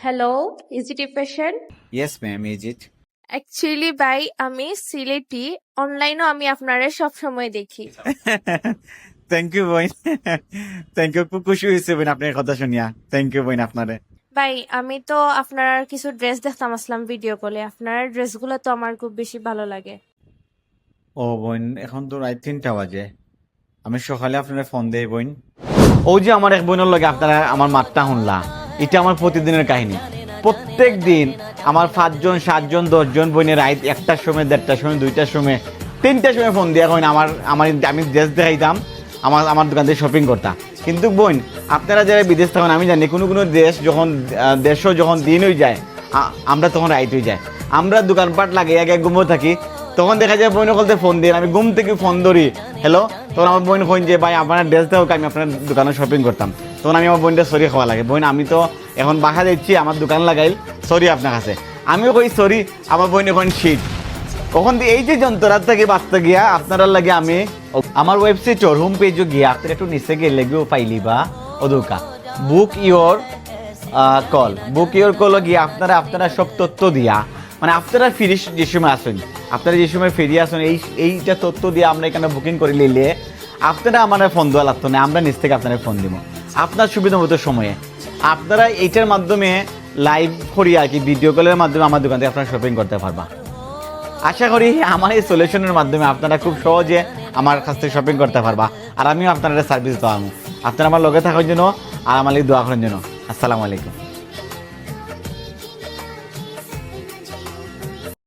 Hello, ইজিটি fashion. Yes, ma'am, is it? Actually ভাই আমি সিলেটি, অনলাইনও আমি আপনারে সব সময় দেখি। থ্যাংক ইউ বইন থ্যাংক ইউ, খুব খুশি হয়েছে বইন আপনার কথা শুনিয়া। থ্যাংক ইউ বইন আপনারে। ভাই আমি তো আপনার কিছু ড্রেস দেখতাম আসলাম ভিডিও কলে, আপনার ড্রেসগুলো তো আমার খুব বেশি ভালো লাগে। ও বোন, এখন তো রাত 3টা বাজে, আমি সকালে আপনারা ফোন দেই বইন। ও যে আমার এক বোনের লগে আপনারা আমার মাতটা শুনলা, এটা আমার প্রতিদিনের কাহিনী। প্রত্যেক দিন আমার 5জন 7জন 10জন বোনের রাত 1টার সময়, 1:30টার সময়, 2টার সময়, 3টার সময় ফোন দিয়া কইন আমি ড্রেস দেখাইতাম, আমার দোকান থেকে শপিং করতাম। কিন্তু বোন, আপনারা যারা বিদেশ থাকেন আমি জানি কোনো দেশ দেশও যখন দিন হয়ে যায় আমরা তখন রাইট হয়ে যায়। আমরা দোকানপাট লাগে এক ঘুমো থাকি, তখন দেখা যায় বোন বলতে ফোন দিন, আমি ঘুম থেকে ফোন ধরি, হ্যালো, তখন আমার বোন কইন যে ভাই আপনার ড্রেস দেওয়া আমি আপনার দোকানে শপিং করতাম। তখন আমি আমার বোনটা সরি খাওয়া লাগে, বোন আমি তো এখন বাসা দিচ্ছি, আমার দোকান লাগাইল, সরি আপনার কাছে। আমিও কই সরি, আমার বোন এখন শীত। কখন এই যে যন্ত্রণার থেকে বাঁচতে গিয়া আপনারা লাগে আমি আমার ওয়েবসাইট ওর হোম পেজও গিয়া আপনারা একটু নিচে গেলে গিয়েও পাইলি বা ওদুকা বুক ইয়োর কল গিয়ে আপনারা সব তথ্য দিয়া, মানে আপনারা ফিরি যে সময় আসুন, আপনারা যে সময় ফিরিয়ে আসুন এইটা তথ্য দিয়ে আমরা এখানে বুকিং করে নিলে আপনারা আমার ফোন দেওয়া লাগতো না, আমরা নিচ থেকে আপনারা ফোন দিব আপনার সুবিধা মতো সময়ে। আপনারা এইটার মাধ্যমে লাইভ করি আর কি, ভিডিও কলের মাধ্যমে আমার দোকান থেকে আপনারা শপিং করতে পারবা। আশা করি আমার এই সলিউশনের মাধ্যমে আপনারা খুব সহজে আমার কাছ থেকে শপিং করতে পারবা, আর আমিও আপনারা সার্ভিস দেওয়া। আপনারা আমার লগে থাকার জন্য আর আমার দোয়া করার জন্য। আসসালামু আলাইকুম।